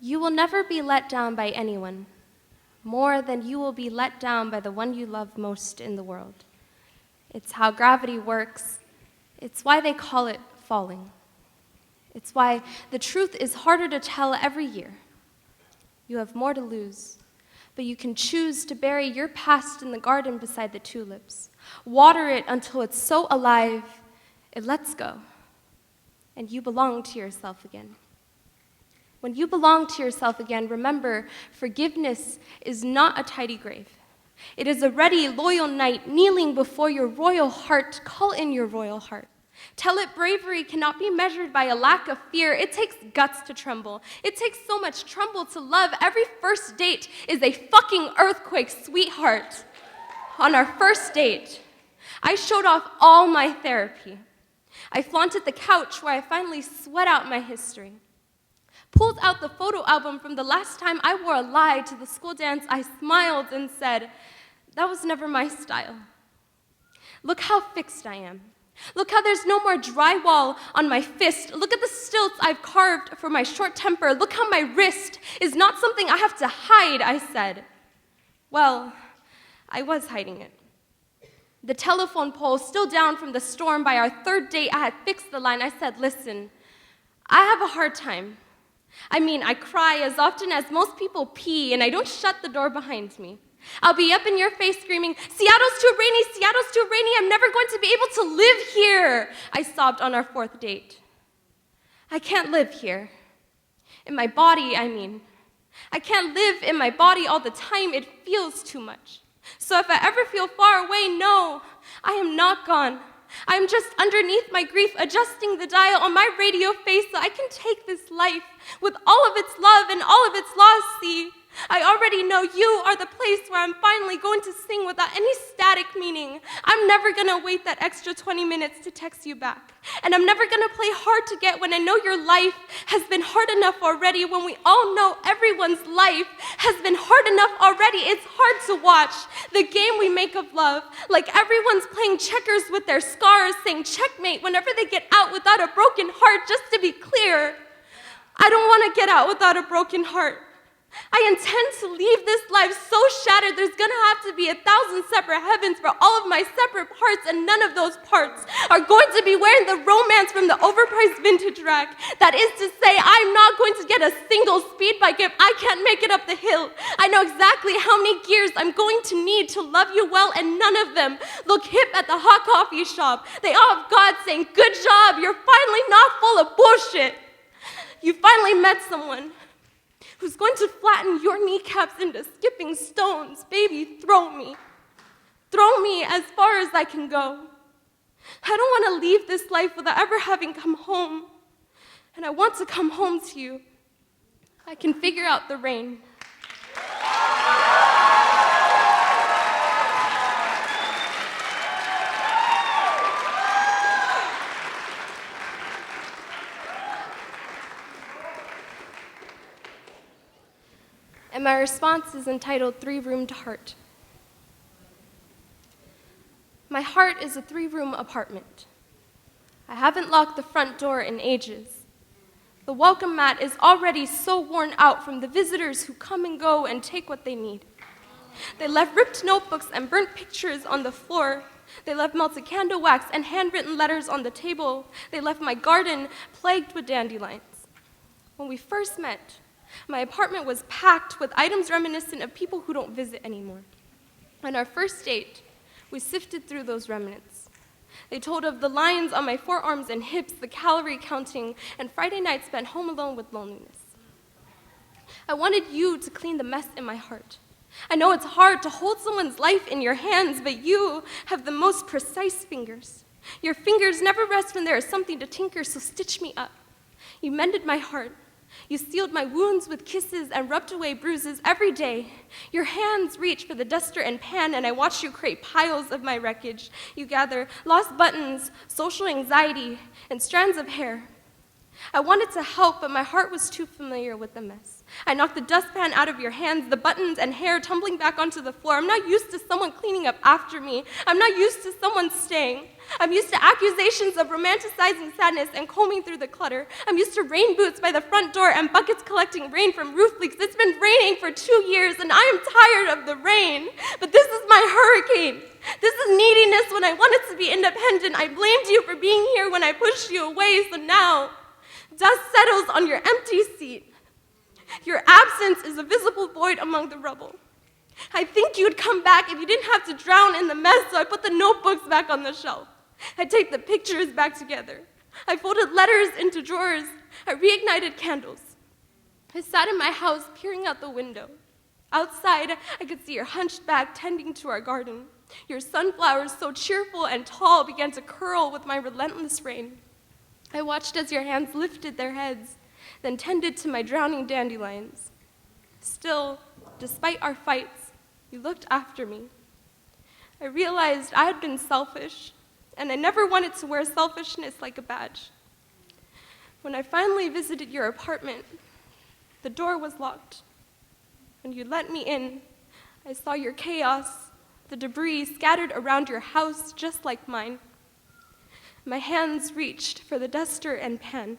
You will never be let down by anyone, more than you will be let down by the one you love most in the world. It's how gravity works. It's why they call it falling. It's why the truth is harder to tell every year. You have more to lose, but you can choose to bury your past in the garden beside the tulips. Water it until it's so alive, it lets go, and you belong to yourself again. When you belong to yourself again, remember, forgiveness is not a tidy grave. It is a ready, loyal knight kneeling before your royal heart. Call in your royal heart. Tell it bravery cannot be measured by a lack of fear. It takes guts to tremble. It takes so much tremble to love. Every first date is a fucking earthquake, sweetheart. On our first date, I showed off all my therapy. I flaunted the couch where I finally sweat out my history. Pulled out the photo album from the last time I wore a lie to the school dance. I smiled and said, that was never my style. Look how fixed I am. Look how there's no more drywall on my fist. Look at the stilts I've carved for my short temper. Look how my wrist is not something I have to hide, I said. Well, I was hiding it. The telephone pole still down from the storm. By our third date, I had fixed the line. I said, listen, I have a hard time. I mean, I cry as often as most people pee, and I don't shut the door behind me. I'll be up in your face screaming, Seattle's too rainy, I'm never going to be able to live here, I sobbed on our fourth date. I can't live here. In my body, I mean. I can't live in my body all the time, it feels too much. So if I ever feel far away, no, I am not gone. I'm just underneath my grief, adjusting the dial on my radio face so I can take this life with all of its love and all of its loss. See, I already know you are the place where I'm finally going to sing without any static meaning. I'm never gonna wait that extra 20 minutes to text you back. And I'm never gonna play hard to get when I know your life has been hard enough already, when we all know everyone's life has been hard enough already. It's hard to watch the game we make of love, like everyone's playing checkers with their scars, saying checkmate whenever they get out without a broken heart. Just to be clear, I don't wanna get out without a broken heart. I intend to leave this life so shattered there's gonna have to be 1,000 separate heavens for all of my separate parts, and none of those parts are going to be wearing the romance from the overpriced vintage rack. That is to say, I'm not going to get a single speed bike if I can't make it up the hill. I know exactly how many gears I'm going to need to love you well, and none of them look hip at the hot coffee shop. They all have God saying, good job, you're finally not full of bullshit. You finally met someone who's going to flatten your kneecaps into skipping stones. Baby, throw me. Throw me as far as I can go. I don't want to leave this life without ever having come home. And I want to come home to you. I can figure out the rain. And my response is entitled Three-Roomed Heart. My heart is a 3-room apartment. I haven't locked the front door in ages. The welcome mat is already so worn out from the visitors who come and go and take what they need. They left ripped notebooks and burnt pictures on the floor. They left melted candle wax and handwritten letters on the table. They left my garden plagued with dandelions. When we first met, my apartment was packed with items reminiscent of people who don't visit anymore. On our first date, we sifted through those remnants. They told of the lines on my forearms and hips, the calorie counting, and Friday nights spent home alone with loneliness. I wanted you to clean the mess in my heart. I know it's hard to hold someone's life in your hands, but you have the most precise fingers. Your fingers never rest when there is something to tinker, so stitch me up. You mended my heart. You sealed my wounds with kisses and rubbed away bruises every day. Your hands reach for the duster and pan, and I watch you create piles of my wreckage. You gather lost buttons, social anxiety, and strands of hair. I wanted to help, but my heart was too familiar with the mess. I knocked the dustpan out of your hands, the buttons and hair tumbling back onto the floor. I'm not used to someone cleaning up after me. I'm not used to someone staying. I'm used to accusations of romanticizing sadness and combing through the clutter. I'm used to rain boots by the front door and buckets collecting rain from roof leaks. It's been raining for 2 years and I am tired of the rain. But this is my hurricane. This is neediness when I wanted to be independent. I blamed you for being here when I pushed you away, so now dust settles on your empty seat. Your absence is a visible void among the rubble. I think you'd come back if you didn't have to drown in the mess, so I put the notebooks back on the shelf. I taped the pictures back together. I folded letters into drawers. I reignited candles. I sat in my house, peering out the window. Outside, I could see your hunched back tending to our garden. Your sunflowers, so cheerful and tall, began to curl with my relentless rain. I watched as your hands lifted their heads, then tended to my drowning dandelions. Still, despite our fights, you looked after me. I realized I had been selfish, and I never wanted to wear selfishness like a badge. When I finally visited your apartment, the door was locked. When you let me in, I saw your chaos, the debris scattered around your house just like mine. My hands reached for the duster and pen.